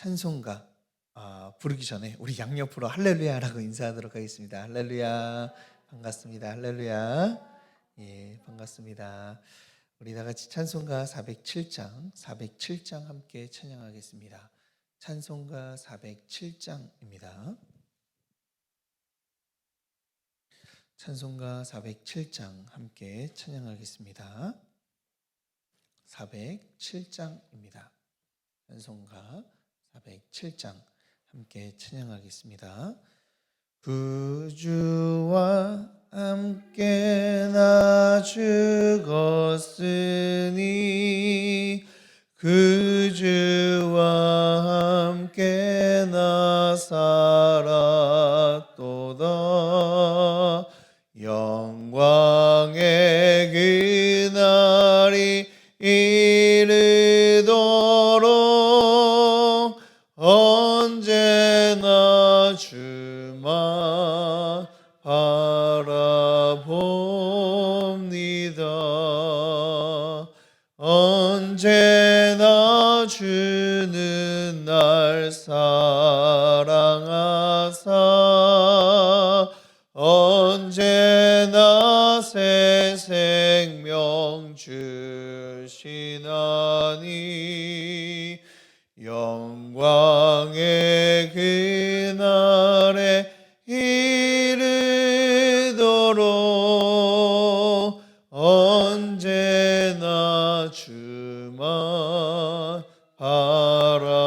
찬송가 부르기 전에 우리 양옆으로 할렐루야라고 인사하도록 하겠습니다. 할렐루야, 반갑습니다. 할렐루야, 예, 반갑습니다. 우리 다 같이 찬송가 407장 함께 찬양하겠습니다. 찬송가 407장입니다. 찬송가 407장 함께 찬양하겠습니다. 407장입니다. 찬송가 407장 함께 찬양하겠습니다. 구주와 함께 나 죽었으니 구주와 함께 나 살았도다. 영광의 그날이 이르도록 언제나 주만 바라봅니다. 언제나 주는 날 사랑하사 언제나 새 생명 주시나니 영광의 그날에 이르도록 언제나 주만 바라봅니다.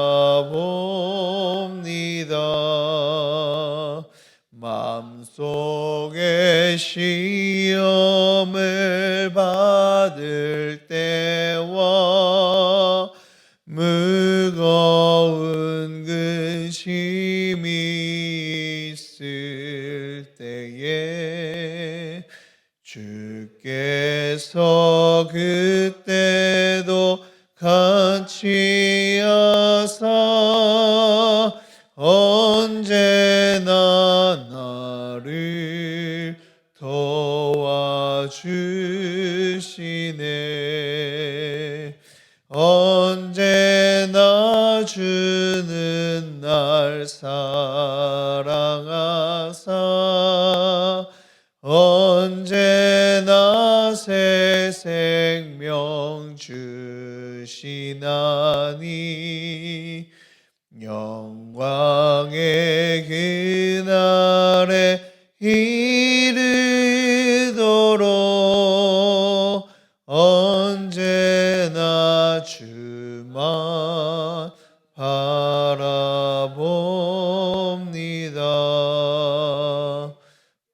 마음속에 시험을 받을 때와 무거운 근심이 있을 때에 주께서 그때도 같이 하사 언제나 나를 도와주시네. 언제나 주는 날 사랑하사 언제나 새 생명 주시나니 영광의 그날에 이르도록 언제나 주만 바라봅니다.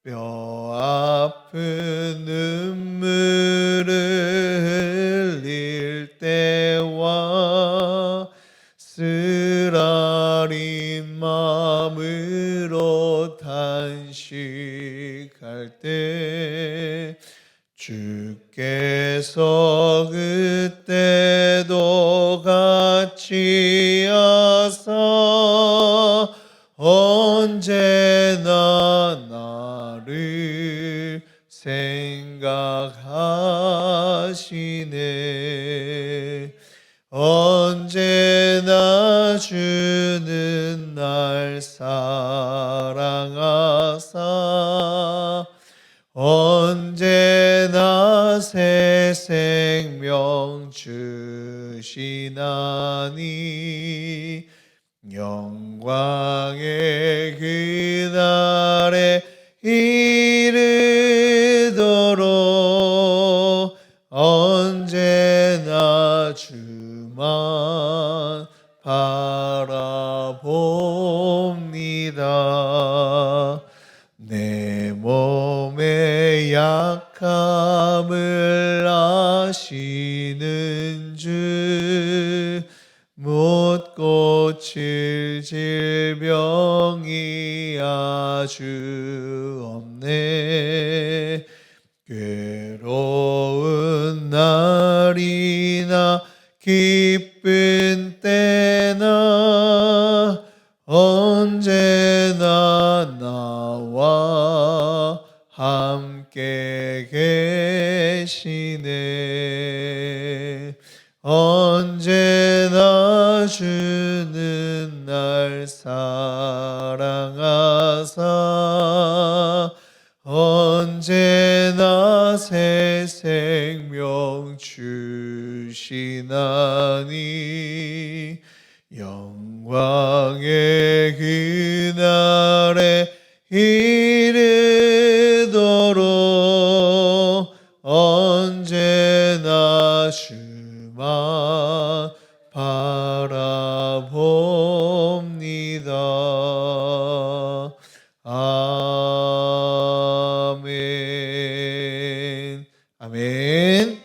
뼈 아픈 눈물을 흘릴 때와 쓰라린 마음으로 탄식할 때 주께서 그때도 같이 하사 언제나 나를 생각하시네. 언제나 주는 날 사랑하사 언제나 새 생명 주시나니 영광의 그날에 이르도록 언제나 주만 바라봅니다. 내 몸의 약함을 아시는 주 못 고칠 질병이 아주 없네. 괴로운 날이나 기쁜 때나 언제나 나와 함께 계시네. 언제나 주는 날 사랑하사 언제나 새 생명 주시나니 영광의 그날에 이르도록 언제나 주만 바라봅니다. 아멘. 아멘.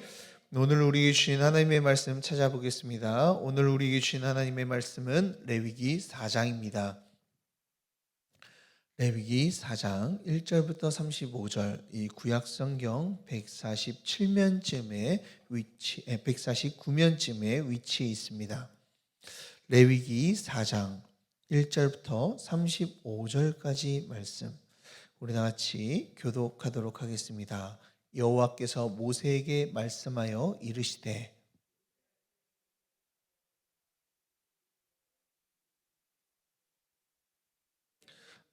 오늘 우리에게 주신 하나님의 말씀 찾아보겠습니다. 오늘 우리에게 주신 하나님의 말씀은 레위기 4장입니다. 레위기 4장 1절부터 35절, 이 구약성경 147면쯤에 149면쯤에 위치해 있습니다. 레위기 4장 1절부터 35절까지 말씀, 우리 다 같이 교독하도록 하겠습니다. 여호와께서 모세에게 말씀하여 이르시되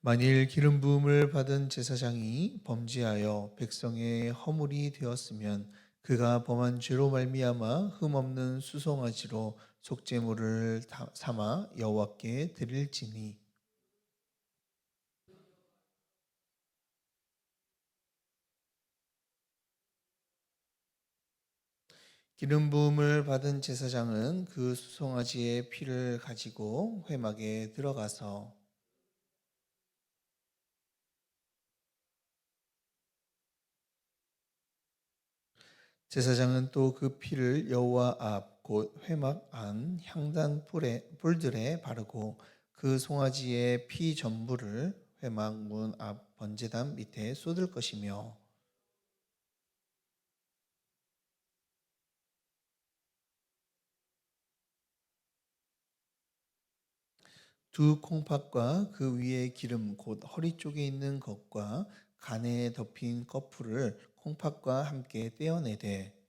만일 기름 부음을 받은 제사장이 범죄하여 백성의 허물이 되었으면 그가 범한 죄로 말미암아 흠없는 수송아지로 속죄물을 삼아 여호와께 드릴지니 기름 부음을 받은 제사장은 그 수송아지의 피를 가지고 회막에 들어가서 제사장은 또 그 피를 여호와 앞 곧 회막 안 향단 뿔들에 바르고 그 송아지의 피 전부를 회막 문 앞 번제단 밑에 쏟을 것이며 두 콩팥과 그 위에 기름 곧 허리 쪽에 있는 것과 간에 덮인 거풀을 콩팥과 함께 떼어내되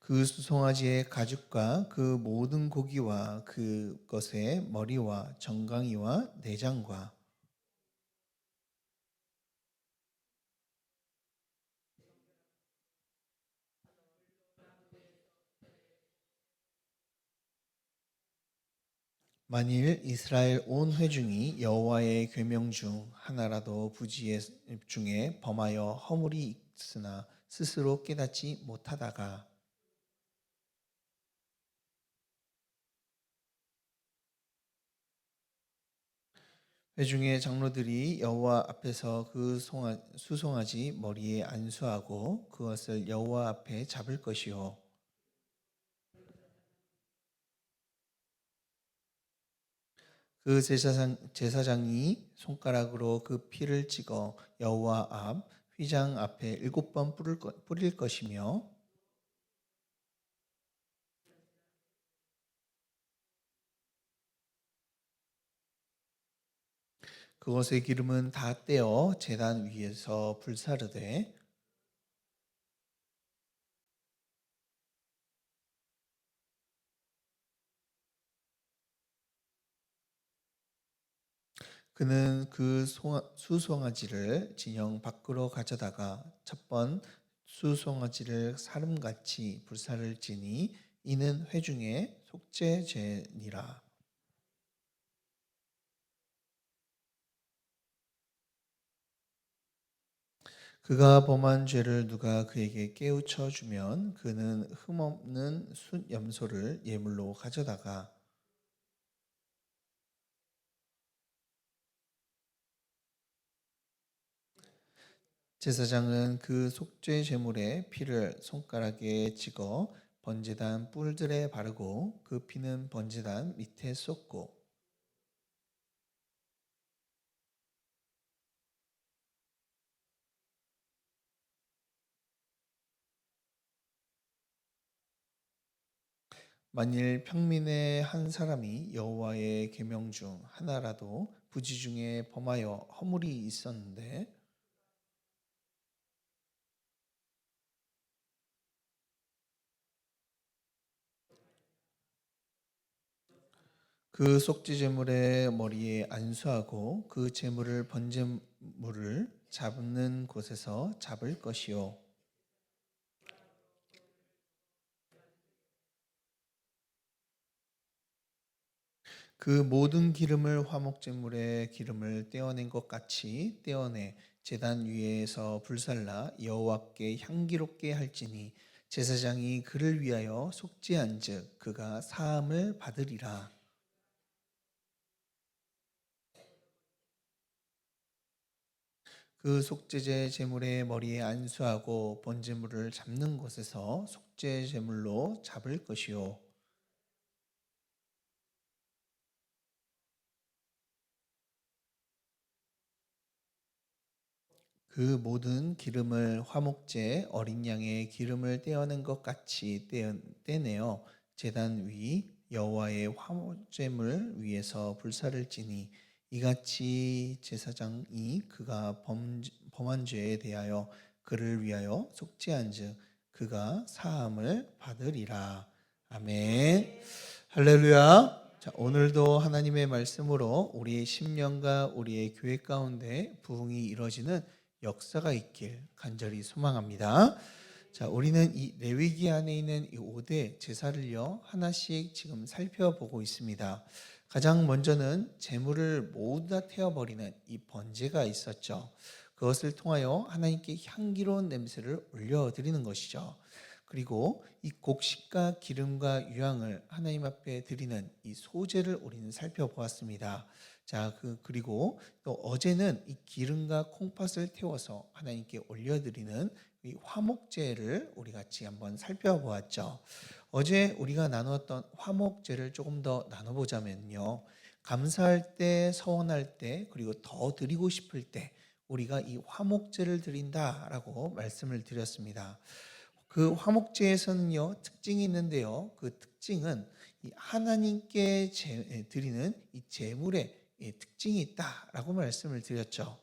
그 수송아지의 가죽과 그 모든 고기와 그것의 머리와 정강이와 내장과 만일 이스라엘 온 회중이 여호와의 계명 중 하나라도 부지 중에 범하여 허물이 있으나 스스로 깨닫지 못하다가 회중의 장로들이 여호와 앞에서 그 수송아지 머리에 안수하고 그것을 여호와 앞에 잡을 것이요 그 제사장이 손가락으로 그 피를 찍어 여호와 앞 휘장 앞에 7번 뿌릴 것이며 그것의 기름은 다 떼어 제단 위에서 불사르되 그는 그 수송아지를 진영 밖으로 가져다가 첫 번 수송아지를 사름같이 불사를지니 이는 회중의 속죄제니라. 그가 범한 죄를 누가 그에게 깨우쳐 주면 그는 흠없는 순염소를 예물로 가져다가 제사장은 그 속죄 제물의 피를 손가락에 찍어 번제단 뿔들에 바르고 그 피는 번제단 밑에 쏟고 만일 평민의 한 사람이 여호와의 계명 중 하나라도 부지 중에 범하여 허물이 있었는데 그 속죄 제물의 머리에 안수하고 그 제물을 번제물을 잡는 곳에서 잡을 것이요. 그 모든 기름을 화목제물의 기름을 떼어낸 것 같이 떼어내 제단 위에서 불살라 여호와께 향기롭게 할지니 제사장이 그를 위하여 속죄한즉 그가 사함을 받으리라. 그 속죄제 제물의 머리에 안수하고 번제물을 잡는 곳에서 속죄 제물로 잡을 것이요. 그 모든 기름을 화목제 어린 양의 기름을 떼어낸 것 같이 떼내어 제단 위 여호와의 화목제물 위에서 불사를 지니 이같이 제사장이 그가 범한 죄에 대하여 그를 위하여 속죄한즉 그가 사함을 받으리라. 아멘. 할렐루야. 자, 오늘도 하나님의 말씀으로 우리의 심령과 우리의 교회 가운데 부흥이 이루어지는 역사가 있길 간절히 소망합니다. 자, 우리는 이 레위기 안에 있는 이 5대 제사를요 하나씩 지금 살펴보고 있습니다. 가장 먼저는 제물을 모두 다 태워버리는 이 번제가 있었죠. 그것을 통하여 하나님께 향기로운 냄새를 올려드리는 것이죠. 그리고 이 곡식과 기름과 유향을 하나님 앞에 드리는 이 소제를 우리는 살펴보았습니다. 자, 그리고 또 어제는 이 기름과 콩팥을 태워서 하나님께 올려드리는 이 화목제를 우리 같이 한번 살펴보았죠. 어제 우리가 나누었던 화목제를 조금 더 나눠보자면요. 감사할 때, 서원할 때, 그리고 더 드리고 싶을 때 우리가 이 화목제를 드린다라고 말씀을 드렸습니다. 그 화목제에서는요 특징이 있는데요. 그 특징은 이 하나님께 드리는 이 제물의 특징이 있다라고 말씀을 드렸죠.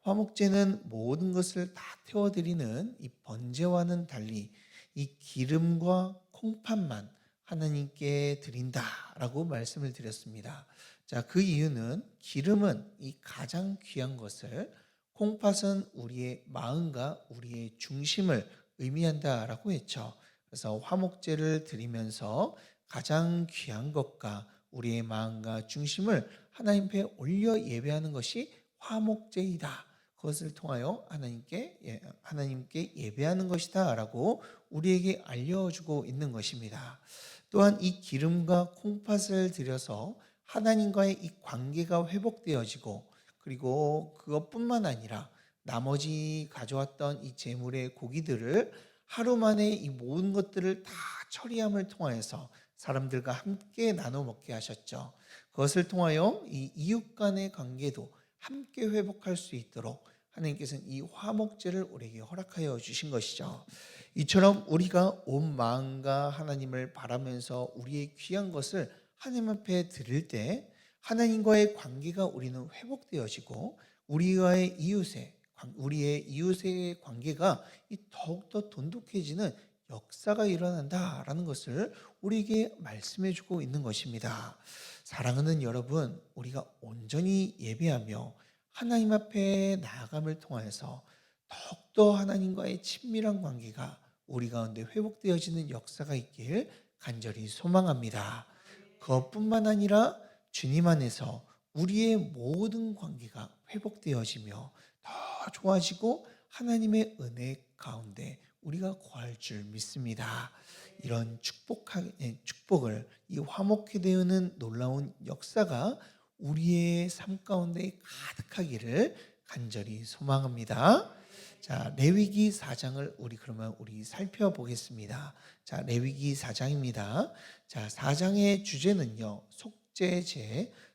화목제는 모든 것을 다 태워드리는 이 번제와는 달리 이 기름과 콩팥만 하나님께 드린다라고 말씀을 드렸습니다. 자, 그 이유는 기름은 이 가장 귀한 것을, 콩팥은 우리의 마음과 우리의 중심을 의미한다라고 했죠. 그래서 화목제를 드리면서 가장 귀한 것과 우리의 마음과 중심을 하나님 앞에 올려 예배하는 것이 화목제이다. 그것을 통하여 하나님께 예배하는 것이다라고 우리에게 알려주고 있는 것입니다. 또한 이 기름과 콩팥을 들여서 하나님과의 이 관계가 회복되어지고, 그리고 그것뿐만 아니라 나머지 가져왔던 이 제물의 고기들을 하루 만에 이 모든 것들을 다 처리함을 통하여서 사람들과 함께 나눠 먹게 하셨죠. 그것을 통하여 이 이웃 간의 관계도 함께 회복할 수 있도록 하나님께서는 이 화목제를 우리에게 허락하여 주신 것이죠. 이처럼 우리가 온 마음과 하나님을 바라면서 우리의 귀한 것을 하나님 앞에 드릴 때 하나님과의 관계가 우리는 회복되어지고 우리의 이웃의 관계가 더욱더 돈독해지는 역사가 일어난다라는 것을 우리에게 말씀해 주고 있는 것입니다. 사랑하는 여러분, 우리가 온전히 예배하며 하나님 앞에 나아감을 통하여서 더욱더 하나님과의 친밀한 관계가 우리 가운데 회복되어지는 역사가 있길 간절히 소망합니다. 그것뿐만 아니라 주님 안에서 우리의 모든 관계가 회복되어지며 더 좋아지고 하나님의 은혜 가운데 우리가 거할 줄 믿습니다. 이런 축복을 이 화목히 되는 놀라운 역사가 우리의 삶 가운데 가득하기를 간절히 소망합니다. 자, 레위기 4장을 우리 살펴보겠습니다. 자, 레위기 4장입니다. 자, 4장의 주제는요.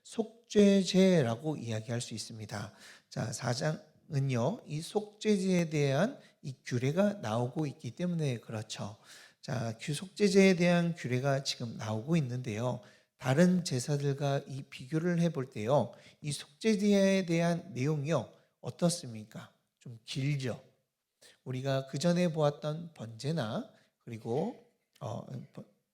속죄제라고 이야기할 수 있습니다. 자, 4장은요. 이 속죄제에 대한 이 규례가 나오고 있기 때문에 그렇죠. 자, 속죄제에 대한 규례가 지금 나오고 있는데요. 다른 제사들과 이 비교를 해볼 때요. 이 속죄제에 대한 내용이요. 어떻습니까? 좀 길죠. 우리가 그 전에 보았던 번제나 그리고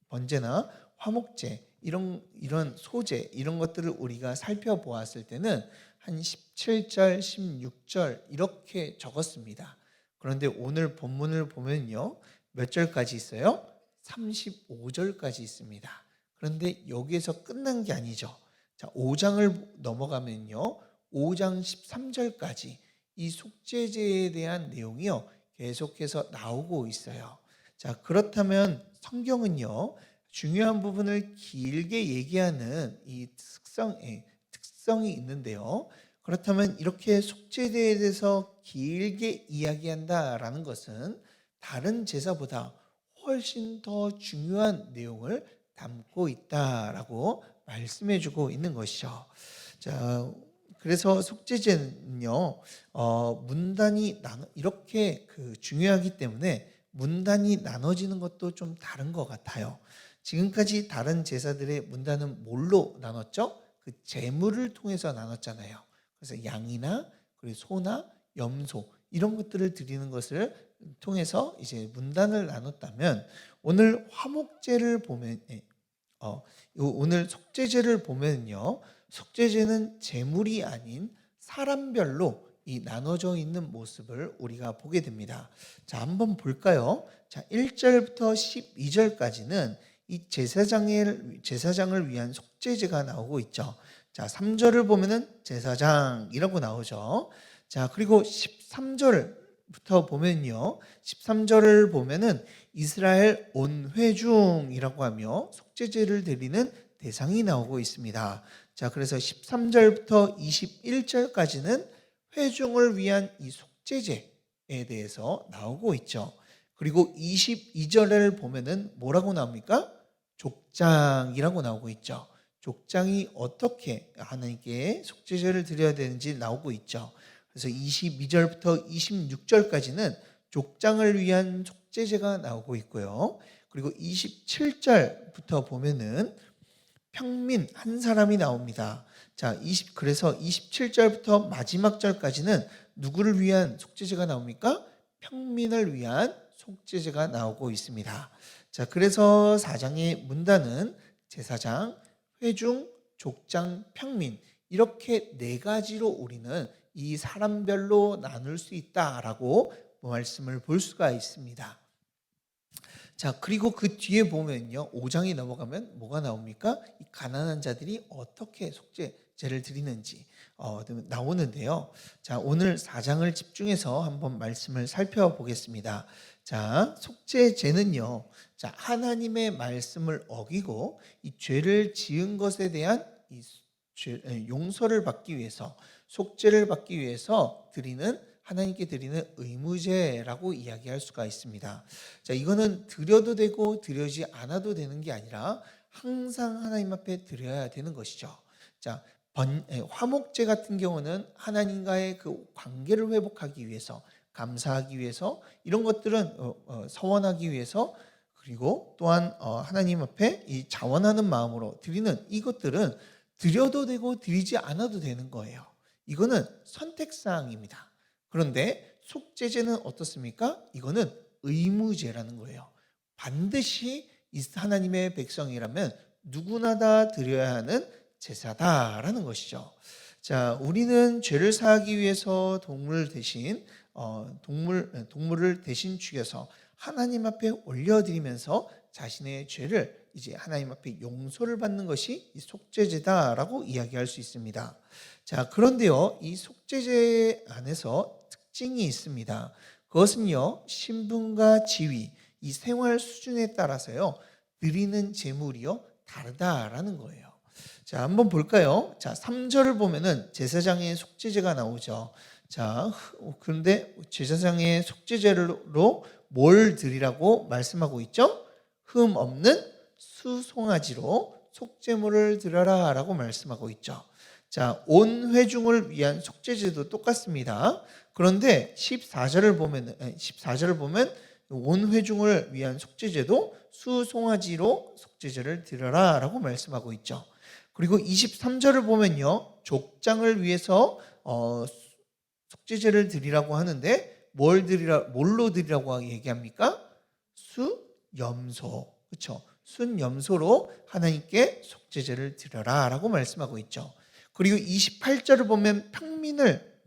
번제나 화목제 이런 소재 이런 것들을 우리가 살펴보았을 때는 한 17절, 16절 이렇게 적었습니다. 그런데 오늘 본문을 보면요. 몇 절까지 있어요? 35절까지 있습니다. 그런데 여기에서 끝난 게 아니죠. 자, 5장을 넘어가면요. 5장 13절까지 이 속죄제에 대한 내용이요. 계속해서 나오고 있어요. 자, 그렇다면 성경은요. 중요한 부분을 길게 얘기하는 이 특성이 있는데요. 그렇다면 이렇게 속죄제에 대해서 길게 이야기한다라는 것은 다른 제사보다 훨씬 더 중요한 내용을 담고 있다라고 말씀해주고 있는 것이죠. 자, 그래서 속죄제는요, 문단이 이렇게 중요하기 때문에 문단이 나눠지는 것도 좀 다른 것 같아요. 지금까지 다른 제사들의 문단은 뭘로 나눴죠? 그 제물을 통해서 나눴잖아요. 그래서 양이나 그리고 소나 염소 이런 것들을 드리는 것을 통해서 이제 문단을 나눴다면 오늘 화목제를 보면 오늘 속죄제를 보면요. 속죄제는 제물이 아닌 사람별로 이 나눠져 있는 모습을 우리가 보게 됩니다. 자, 한번 볼까요? 자, 1절부터 12절까지는 이 제사장을 위한 속죄제가 나오고 있죠. 자, 3절을 보면은 제사장이라고 나오죠. 자, 그리고 13절부터 보면요. 13절을 보면은 이스라엘 온 회중이라고 하며 속죄제를 드리는 대상이 나오고 있습니다. 자, 그래서 13절부터 21절까지는 회중을 위한 이 속죄제에 대해서 나오고 있죠. 그리고 22절을 보면은 뭐라고 나옵니까? 족장이라고 나오고 있죠. 족장이 어떻게 하나님께 속죄제를 드려야 되는지 나오고 있죠. 그래서 22절부터 26절까지는 족장을 위한 속죄제가 나오고 있고요. 그리고 27절부터 보면은 평민 한 사람이 나옵니다. 자, 그래서 27절부터 마지막 절까지는 누구를 위한 속죄제가 나옵니까? 평민을 위한 속죄제가 나오고 있습니다. 자, 그래서 4장의 문단은 제사장, 회중, 족장, 평민 이렇게 네 가지로 우리는 이 사람별로 나눌 수 있다라고 말씀을 볼 수가 있습니다. 자, 그리고 그 뒤에 보면요. 5장이 넘어가면 뭐가 나옵니까? 이 가난한 자들이 어떻게 속죄제를 드리는지 나오는데요. 자, 오늘 4장을 집중해서 한번 말씀을 살펴보겠습니다. 자, 속죄제는요. 자, 하나님의 말씀을 어기고 이 죄를 지은 것에 대한 용서를 받기 위해서 속죄를 받기 위해서 하나님께 드리는 의무제라고 이야기할 수가 있습니다. 자, 이거는 드려도 되고 드려지 않아도 되는 게 아니라 항상 하나님 앞에 드려야 되는 것이죠. 자, 화목제 같은 경우는 하나님과의 그 관계를 회복하기 위해서, 감사하기 위해서, 이런 것들은 서원하기 위해서, 그리고 또한 하나님 앞에 이 자원하는 마음으로 드리는 이것들은 드려도 되고 드리지 않아도 되는 거예요. 이거는 선택사항입니다. 그런데 속죄제는 어떻습니까? 이거는 의무제라는 거예요. 반드시 하나님의 백성이라면 누구나 다 드려야 하는 제사다라는 것이죠. 자, 우리는 죄를 사하기 위해서 동물을 대신 죽여서 하나님 앞에 올려드리면서 자신의 죄를 이제 하나님 앞에 용서를 받는 것이 이 속죄제다라고 이야기할 수 있습니다. 자, 그런데요, 이 속죄제 안에서 특징이 있습니다. 그것은요, 신분과 지위, 이 생활 수준에 따라서요, 드리는 제물이요, 다르다라는 거예요. 자, 한번 볼까요? 자, 3절을 보면은 제사장의 속죄제가 나오죠. 자, 그런데 제사장의 속죄제로 뭘 드리라고 말씀하고 있죠? 흠 없는 수송아지로 속죄물을 드려라 라고 말씀하고 있죠. 자, 온 회중을 위한 속죄제도 똑같습니다. 그런데 14절을 보면 온 회중을 위한 속죄제도 수송아지로 속죄제를 드려라 라고 말씀하고 있죠. 그리고 23절을 보면요, 족장을 위해서 속죄제를 드리라고 하는데 뭘로 드리라고 얘기합니까? 염소. 그렇죠? 순염소로 하나님께 속죄제를 드려라라고 말씀하고 있죠. 그리고 28절을 보면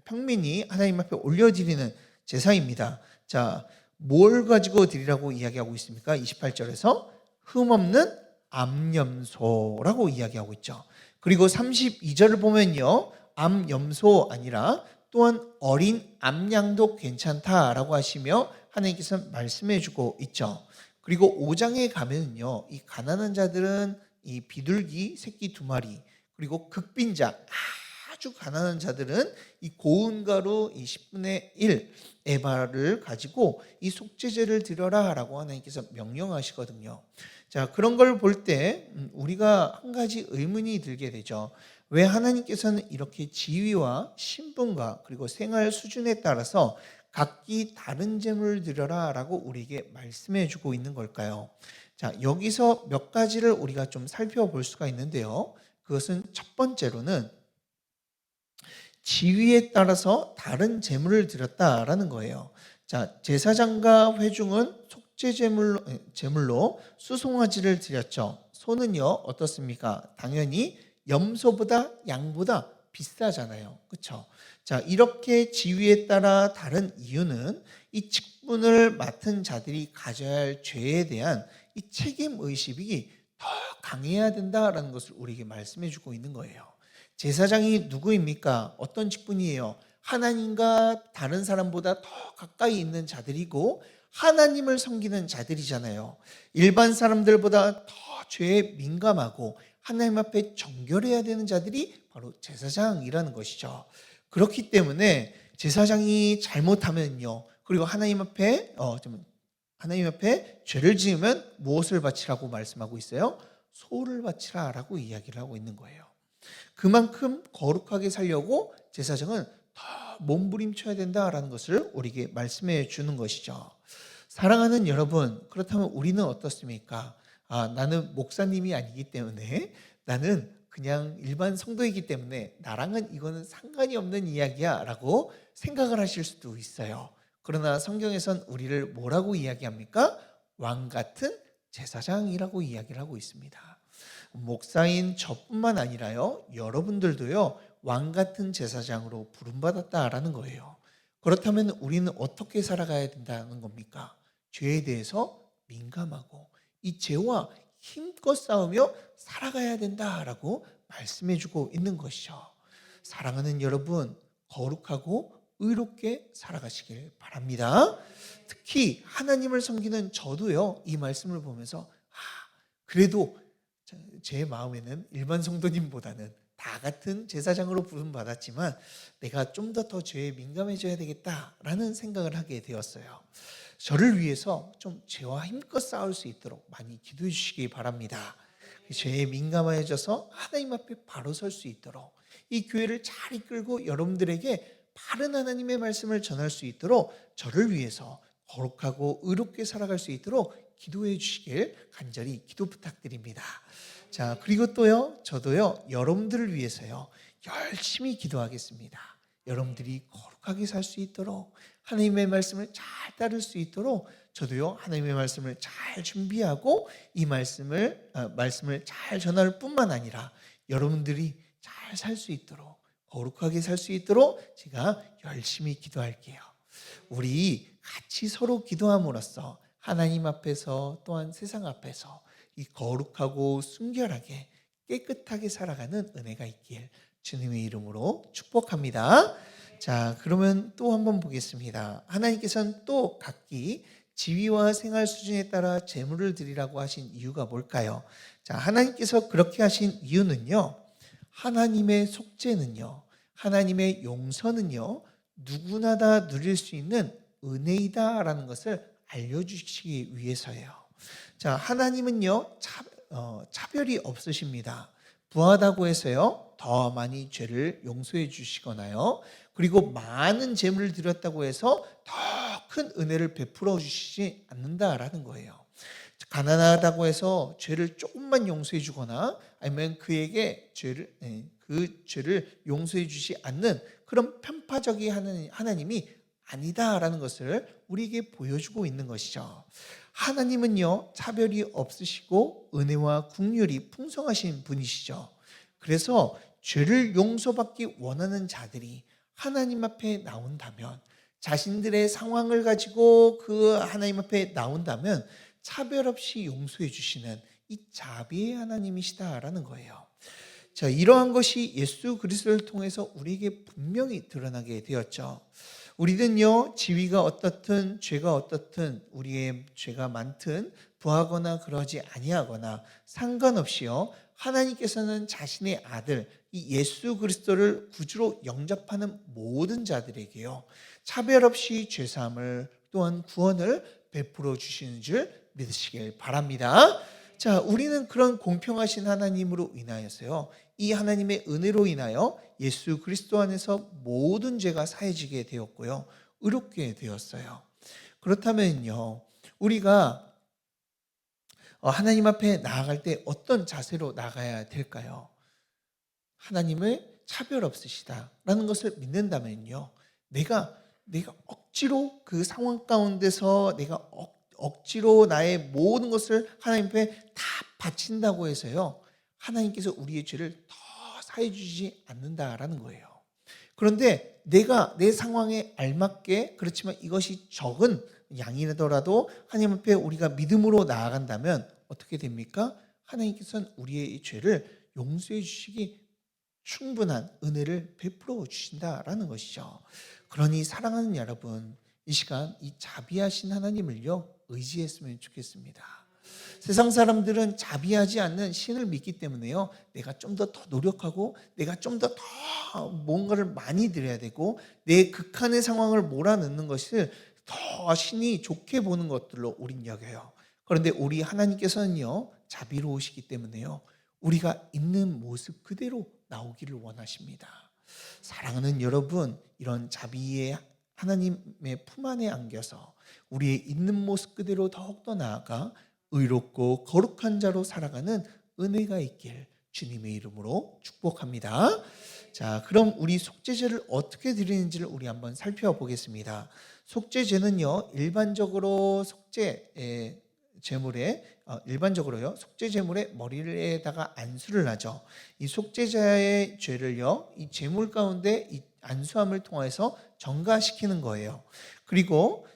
평민이 하나님 앞에 올려드리는 제사입니다. 자, 뭘 가지고 드리라고 이야기하고 있습니까? 28절에서 흠없는 암염소라고 이야기하고 있죠. 그리고 32절을 보면요, 암염소 아니라 또한 어린 암양도 괜찮다라고 하시며 하나님께서 말씀해 주고 있죠. 그리고 5장에 가면요, 이 가난한 자들은 이 비둘기 새끼 2마리, 그리고 극빈자 아주 가난한 자들은 이 고운 가루 이 10분의 1 에바를 가지고 이 속죄제를 드려라라고 하나님께서 명령하시거든요. 자, 그런 걸 볼 때 우리가 한 가지 의문이 들게 되죠. 왜 하나님께서는 이렇게 지위와 신분과 그리고 생활 수준에 따라서 각기 다른 제물을 드려라라고 우리에게 말씀해 주고 있는 걸까요? 자, 여기서 몇 가지를 우리가 좀 살펴볼 수가 있는데요. 그것은 첫 번째로는 지위에 따라서 다른 제물을 드렸다라는 거예요. 자, 제사장과 회중은 속죄 제물로 수송아지를 드렸죠. 소는요, 어떻습니까? 당연히 염소보다 양보다 비싸잖아요. 그렇죠? 자, 이렇게 지위에 따라 다른 이유는 이 직분을 맡은 자들이 가져야 할 죄에 대한 이 책임 의식이 더 강해야 된다라는 것을 우리에게 말씀해 주고 있는 거예요. 제사장이 누구입니까? 어떤 직분이에요? 하나님과 다른 사람보다 더 가까이 있는 자들이고 하나님을 섬기는 자들이잖아요. 일반 사람들보다 더 죄에 민감하고 하나님 앞에 정결해야 되는 자들이 바로 제사장이라는 것이죠. 그렇기 때문에 제사장이 잘못하면요, 그리고 하나님 앞에 죄를 지으면 무엇을 바치라고 말씀하고 있어요? 소를 바치라라고 이야기를 하고 있는 거예요. 그만큼 거룩하게 살려고 제사장은 더 몸부림쳐야 된다라는 것을 우리에게 말씀해 주는 것이죠. 사랑하는 여러분, 그렇다면 우리는 어떻습니까? 나는 목사님이 아니기 때문에, 나는 그냥 일반 성도이기 때문에 나랑은 이거는 상관이 없는 이야기야 라고 생각을 하실 수도 있어요. 그러나 성경에선 우리를 뭐라고 이야기합니까? 왕 같은 제사장이라고 이야기를 하고 있습니다. 목사인 저뿐만 아니라요, 여러분들도요, 왕 같은 제사장으로 부름받았다라는 거예요. 그렇다면 우리는 어떻게 살아가야 된다는 겁니까? 죄에 대해서 민감하고 이 죄와 힘껏 싸우며 살아가야 된다라고 말씀해 주고 있는 것이죠. 사랑하는 여러분, 거룩하고 의롭게 살아가시길 바랍니다. 특히 하나님을 섬기는 저도요, 이 말씀을 보면서 그래도 제 마음에는 일반 성도님보다는 다 같은 제사장으로 부름받았지만 내가 좀 더 죄에 민감해져야 되겠다라는 생각을 하게 되었어요. 저를 위해서 좀 죄와 힘껏 싸울 수 있도록 많이 기도해 주시기 바랍니다. 죄에 민감해져서 하나님 앞에 바로 설 수 있도록, 이 교회를 잘 이끌고 여러분들에게 바른 하나님의 말씀을 전할 수 있도록 저를 위해서 거룩하고 의롭게 살아갈 수 있도록 기도해 주시길 간절히 기도 부탁드립니다. 자, 그리고 또요, 저도요, 여러분들을 위해서요, 열심히 기도하겠습니다. 여러분들이 거룩하게 살 수 있도록, 하나님의 말씀을 잘 따를 수 있도록 저도요, 하나님의 말씀을 잘 준비하고 이 말씀을 잘 전할 뿐만 아니라 여러분들이 잘 살 수 있도록, 거룩하게 살 수 있도록 제가 열심히 기도할게요. 우리 같이 서로 기도함으로써 하나님 앞에서 또한 세상 앞에서 이 거룩하고 순결하게 깨끗하게 살아가는 은혜가 있길 주님의 이름으로 축복합니다. 자, 그러면 또 한번 보겠습니다. 하나님께서는 또 각기 지위와 생활 수준에 따라 제물을 드리라고 하신 이유가 뭘까요? 자, 하나님께서 그렇게 하신 이유는요, 하나님의 속죄는요, 하나님의 용서는요, 누구나 다 누릴 수 있는 은혜이다라는 것을 알려주시기 위해서예요. 자, 하나님은요, 차별이 없으십니다. 부하다고 해서요, 더 많이 죄를 용서해 주시거나요, 그리고 많은 재물을 드렸다고 해서 더 큰 은혜를 베풀어 주시지 않는다라는 거예요. 가난하다고 해서 죄를 조금만 용서해 주거나 아니면 그에게 그 죄를 용서해 주지 않는 그런 편파적인 하나님이 아니다라는 것을 우리에게 보여주고 있는 것이죠. 하나님은요, 차별이 없으시고 은혜와 긍휼이 풍성하신 분이시죠. 그래서 죄를 용서받기 원하는 자들이 하나님 앞에 나온다면, 자신들의 상황을 가지고 그 하나님 앞에 나온다면 차별 없이 용서해 주시는 이 자비의 하나님이시다라는 거예요. 자, 이러한 것이 예수 그리스도를 통해서 우리에게 분명히 드러나게 되었죠. 우리는요, 지위가 어떻든 죄가 어떻든 우리의 죄가 많든 부하거나 그러지 아니하거나 상관없이요, 하나님께서는 자신의 아들 이 예수 그리스도를 구주로 영접하는 모든 자들에게요, 차별 없이 죄사함을 또한 구원을 베풀어 주시는 줄 믿으시길 바랍니다. 자, 우리는 그런 공평하신 하나님으로 인하여서요, 이 하나님의 은혜로 인하여 예수 그리스도 안에서 모든 죄가 사해지게 되었고요, 의롭게 되었어요. 그렇다면요, 우리가 하나님 앞에 나아갈 때 어떤 자세로 나가야 될까요? 하나님을 차별 없으시다라는 것을 믿는다면요, 내가 억지로 그 상황 가운데서 내가 억지로 나의 모든 것을 하나님 앞에 다 바친다고 해서요, 하나님께서 우리의 죄를 더 사해 주시지 않는다라는 거예요. 그런데 내가 내 상황에 알맞게, 그렇지만 이것이 적은 양이라도 하나님 앞에 우리가 믿음으로 나아간다면 어떻게 됩니까? 하나님께서는 우리의 죄를 용서해 주시기 충분한 은혜를 베풀어 주신다라는 것이죠. 그러니 사랑하는 여러분, 이 시간 이 자비하신 하나님을요, 의지했으면 좋겠습니다. 세상 사람들은 자비하지 않는 신을 믿기 때문에요, 내가 좀 더 노력하고 내가 좀 더 뭔가를 많이 드려야 되고 내 극한의 상황을 몰아넣는 것을 더 신이 좋게 보는 것들로 우린 여겨요. 그런데 우리 하나님께서는요, 자비로우시기 때문에요, 우리가 있는 모습 그대로 나오기를 원하십니다. 사랑하는 여러분, 이런 자비의 하나님의 품 안에 안겨서 우리의 있는 모습 그대로 더욱더 나아가 의롭고 거룩한 자로 살아가는 은혜가 있길 주님의 이름으로 축복합니다. 자, 그럼 우리 속죄제를 어떻게 드리는지를 우리 한번 살펴보겠습니다. 속죄제는요, 일반적으로 일반적으로요, 속죄 제물의 머리에다가 안수를 하죠. 이 속죄자의 죄를요, 이 제물 가운데 이 안수함을 통해서 정가시키는 거예요. 그리고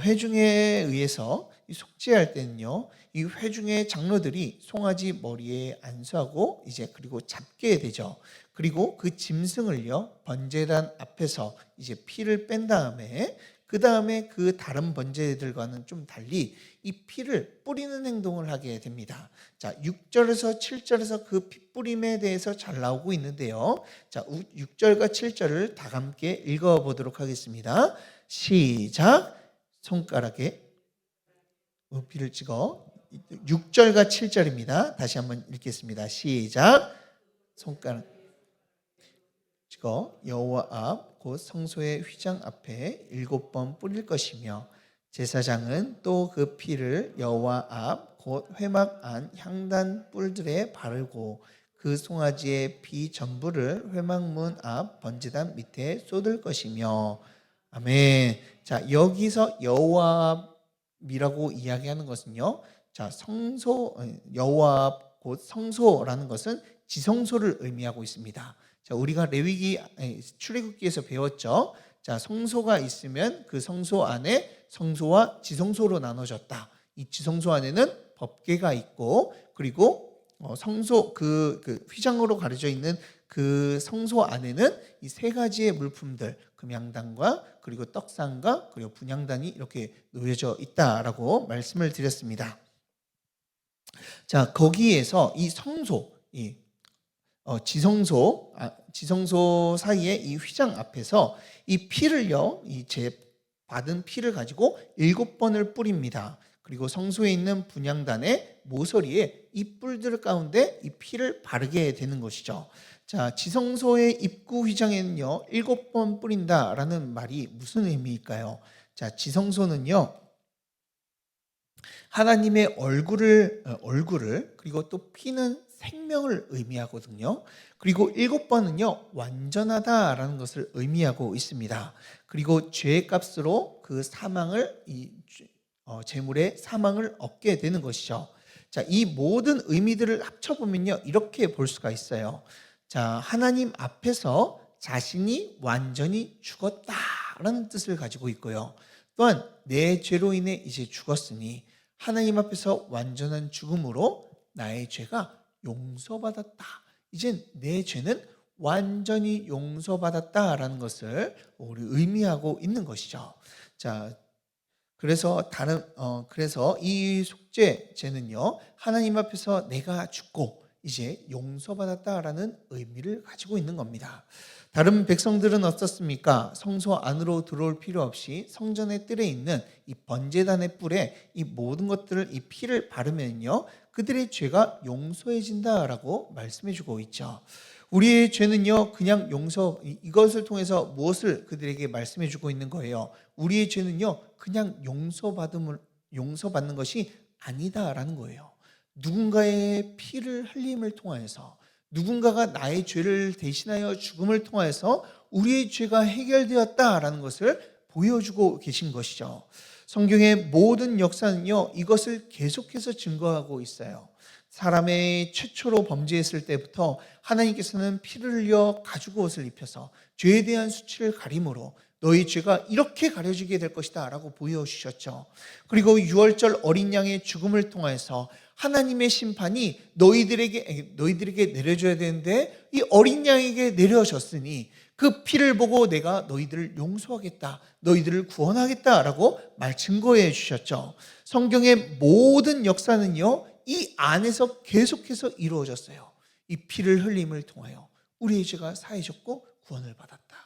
회중에 의해서 이 속죄할 때는요, 이 회중의 장로들이 송아지 머리에 안수하고 이제 그리고 잡게 되죠. 그리고 그 짐승을요, 번제단 앞에서 이제 피를 뺀 다음에 그 다음에 그 다른 번제들과는 좀 달리 이 피를 뿌리는 행동을 하게 됩니다. 자, 6절에서 7절에서 그 피 뿌림에 대해서 잘 나오고 있는데요. 자, 6절과 7절을 다 함께 읽어보도록 하겠습니다. 시작. 손가락에 피를 찍어. 6절과 7절입니다. 다시 한번 읽겠습니다. 시작. 손가락 찍어 여호와 앞 곧 성소의 휘장 앞에 7번 뿌릴 것이며, 제사장은 또 그 피를 여호와 앞 곧 회막 안 향단 뿔들에 바르고 그 송아지의 피 전부를 회막문 앞 번제단 밑에 쏟을 것이며. 아멘. 자, 여기서 여호와 앞이라고 이야기하는 것은요, 자, 여호와 앞 곧 성소라는 것은 지성소를 의미하고 있습니다. 자, 우리가 출애굽기에서 배웠죠. 자, 성소가 있으면 그 성소 안에 성소와 지성소로 나눠졌다. 이 지성소 안에는 법궤가 있고, 그리고 성소 그 휘장으로 가려져 있는 그 성소 안에는 이 세 가지의 물품들, 금양단과 그리고 떡상과 그리고 분향단이 이렇게 놓여져 있다라고 말씀을 드렸습니다. 자, 거기에서 이 성소, 지성소 사이에 이 휘장 앞에서 이 피를요, 받은 피를 가지고 7번을 뿌립니다. 그리고 성소에 있는 분향단의 모서리에 이 뿔들 가운데 이 피를 바르게 되는 것이죠. 자, 지성소의 입구 휘장에는요, 7번 뿌린다라는 말이 무슨 의미일까요? 자, 지성소는요, 하나님의 얼굴을 그리고 또 피는 생명을 의미하거든요. 그리고 7번은요, 완전하다라는 것을 의미하고 있습니다. 그리고 죄의 값으로 그 사망을 재물의 사망을 얻게 되는 것이죠. 자, 이 모든 의미들을 합쳐보면요, 이렇게 볼 수가 있어요. 자, 하나님 앞에서 자신이 완전히 죽었다라는 뜻을 가지고 있고요. 또한 내 죄로 인해 이제 죽었으니 하나님 앞에서 완전한 죽음으로 나의 죄가 용서받았다. 이젠 내 죄는 완전히 용서받았다라는 것을 우리 의미하고 있는 것이죠. 자, 그래서 이 속죄제는요, 하나님 앞에서 내가 죽고 이제 용서받았다라는 의미를 가지고 있는 겁니다. 다른 백성들은 어떻습니까? 성소 안으로 들어올 필요 없이 성전의 뜰에 있는 이 번제단의 뿔에 이 모든 것들을 이 피를 바르면요, 그들의 죄가 용서해진다라고 말씀해주고 있죠. 우리의 죄는요, 그냥 이것을 통해서 무엇을 그들에게 말씀해주고 있는 거예요? 우리의 죄는요, 그냥 용서받는 것이 아니다라는 거예요. 누군가의 피를 흘림을 통하여서, 누군가가 나의 죄를 대신하여 죽음을 통하여서 우리의 죄가 해결되었다라는 것을 보여주고 계신 것이죠. 성경의 모든 역사는요, 이것을 계속해서 증거하고 있어요. 사람의 최초로 범죄했을 때부터 하나님께서는 피를 흘려 가죽 옷을 입혀서 죄에 대한 수치를 가림으로 너희 죄가 이렇게 가려지게 될 것이다 라고 보여주셨죠. 그리고 유월절 어린 양의 죽음을 통해서 하나님의 심판이 너희들에게 내려져야 되는데 이 어린 양에게 내려졌으니 그 피를 보고 내가 너희들을 용서하겠다, 너희들을 구원하겠다라고 증거해 주셨죠. 성경의 모든 역사는요, 이 안에서 계속해서 이루어졌어요. 이 피를 흘림을 통하여 우리의 죄가 사해졌고 구원을 받았다.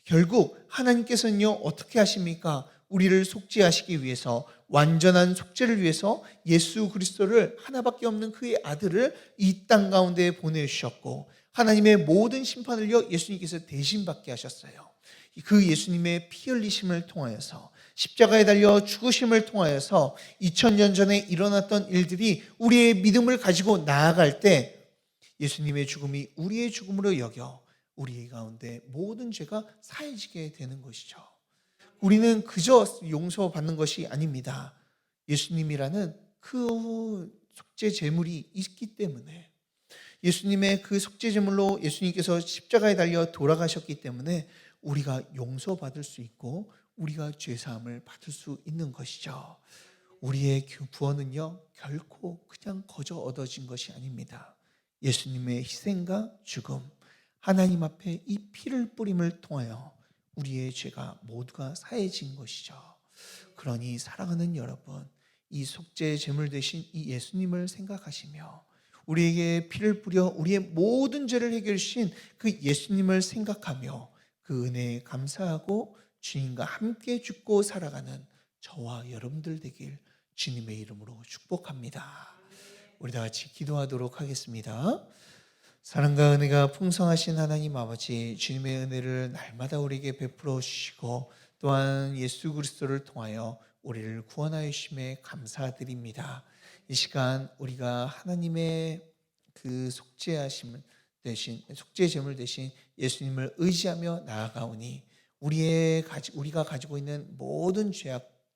결국 하나님께서는요, 어떻게 하십니까? 우리를 속죄하시기 위해서, 완전한 속죄를 위해서 예수 그리스도를, 하나밖에 없는 그의 아들을 이 땅 가운데 보내주셨고, 하나님의 모든 심판을요, 예수님께서 대신 받게 하셨어요. 그 예수님의 피 흘리심을 통하여서, 십자가에 달려 죽으심을 통하여서 2000년 전에 일어났던 일들이 우리의 믿음을 가지고 나아갈 때 예수님의 죽음이 우리의 죽음으로 여겨 우리 가운데 모든 죄가 사해지게 되는 것이죠. 우리는 그저 용서받는 것이 아닙니다. 예수님이라는 그 속죄 제물이 있기 때문에, 예수님의 그 속죄 제물로 예수님께서 십자가에 달려 돌아가셨기 때문에 우리가 용서받을 수 있고 우리가 죄사함을 받을 수 있는 것이죠. 우리의 구원은요, 결코 그냥 거저 얻어진 것이 아닙니다. 예수님의 희생과 죽음, 하나님 앞에 이 피를 뿌림을 통하여 우리의 죄가 모두가 사해진 것이죠. 그러니 사랑하는 여러분, 이 속죄 제물 되신 이 예수님을 생각하시며 우리에게 피를 뿌려 우리의 모든 죄를 해결해 주신 그 예수님을 생각하며 그 은혜에 감사하고 주님과 함께 죽고 살아가는 저와 여러분들 되길 주님의 이름으로 축복합니다. 우리 다 같이 기도하도록 하겠습니다. 사랑과 은혜가 풍성하신 하나님 아버지, 주님의 은혜를 날마다 우리에게 베풀어 주시고 또한 예수 그리스도를 통하여 우리를 구원하여 주심에 감사드립니다. 이 시간 우리가 하나님의 그 속죄 제물 대신 예수님을 의지하며 나아가오니 우리가 가지고 있는 모든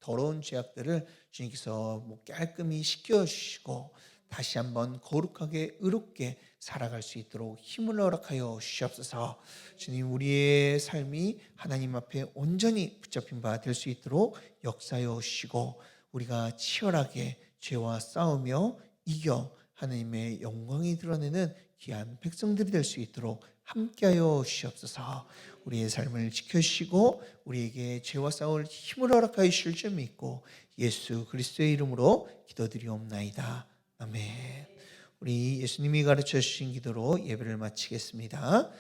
더러운 죄악들을 주님께서 깔끔히 씻겨주시고 다시 한번 거룩하게 의롭게 살아갈 수 있도록 힘을 허락하여 주시옵소서. 주님, 우리의 삶이 하나님 앞에 온전히 붙잡힌 바 될 수 있도록 역사하여 주시고 우리가 치열하게 죄와 싸우며 이겨 하나님의 영광이 드러내는 귀한 백성들이 될 수 있도록 함께하여 주시옵소서. 우리의 삶을 지켜주시고 우리에게 죄와 싸울 힘을 허락하여 주실 줄 믿고 예수 그리스도의 이름으로 기도드리옵나이다. 아멘. 우리 예수님이 가르쳐 주신 기도로 예배를 마치겠습니다.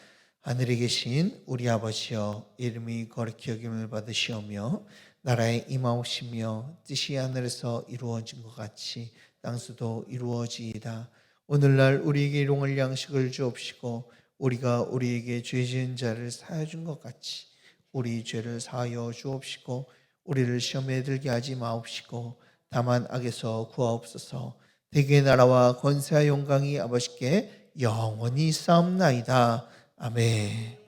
하늘에 계신 우리 아버지여, 이름이 거룩히 여김을 받으시오며 나라의 임하옵시며 뜻이 하늘에서 이루어진 것 같이 땅에서도 이루어지이다. 오늘날 우리에게 일용할 양식을 주옵시고 우리가 우리에게 죄 지은 자를 사하여 준 것 같이 우리 죄를 사하여 주옵시고 우리를 시험에 들게 하지 마옵시고 다만 악에서 구하옵소서. 대개의 나라와 권세와 영광이 아버지께 영원히 싸움나이다. 아멘.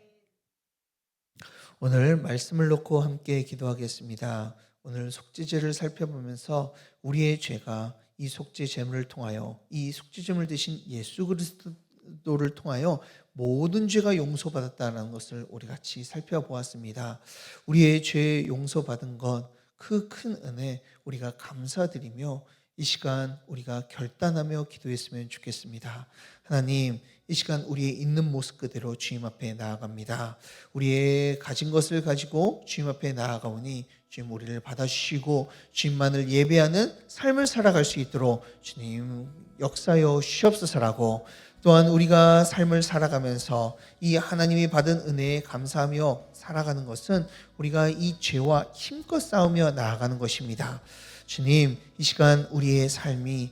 오늘 말씀을 놓고 함께 기도하겠습니다. 오늘 속죄제를 살펴보면서 우리의 죄가 이 속죄제물을 통하여 이 속죄제물 대신 예수 그리스도를 통하여 모든 죄가 용서받았다는 것을 우리 같이 살펴보았습니다. 우리의 죄 용서받은 것 그 큰 은혜 우리가 감사드리며 이 시간 우리가 결단하며 기도했으면 좋겠습니다. 하나님, 이 시간 우리의 있는 모습 그대로 주님 앞에 나아갑니다. 우리의 가진 것을 가지고 주님 앞에 나아가오니 주님 우리를 받아주시고 주님만을 예배하는 삶을 살아갈 수 있도록 주님 역사여 주시옵소서라고, 또한 우리가 삶을 살아가면서 이 하나님이 받은 은혜에 감사하며 살아가는 것은 우리가 이 죄와 힘껏 싸우며 나아가는 것입니다. 주님, 이 시간 우리의 삶이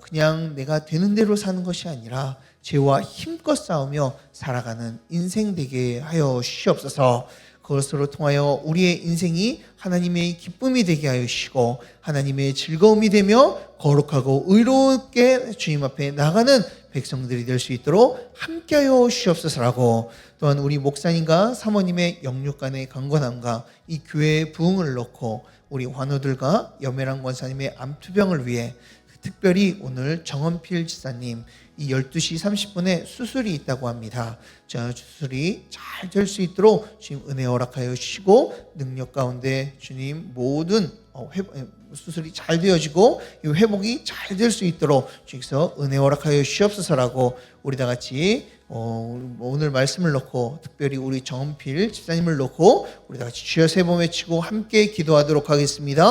그냥 내가 되는 대로 사는 것이 아니라 죄와 힘껏 싸우며 살아가는 인생 되게 하여 주시옵소서. 그것으로 통하여 우리의 인생이 하나님의 기쁨이 되게 하여 주시고 하나님의 즐거움이 되며 거룩하고 의롭게 주님 앞에 나가는 백성들이 될 수 있도록 함께하여 주시옵소서라고, 또한 우리 목사님과 사모님의 영육간의 강건함과 이 교회의 부흥을 놓고 우리 환우들과 염혜랑 권사님의 암투병을 위해 특별히 오늘 정원필 지사님 이 12시 30분에 수술이 있다고 합니다. 자, 수술이 잘 될 수 있도록 주님 은혜 허락하여 주시고 능력 가운데 주님 모든 수술이 잘 되어지고 이 회복이 잘 될 수 있도록 주께서 은혜 허락하여 주시옵소서라고, 우리 다 같이 오늘 말씀을 놓고 특별히 우리 정필 집사님을 놓고 우리 다 같이 주여 세 번 외치고 함께 기도하도록 하겠습니다.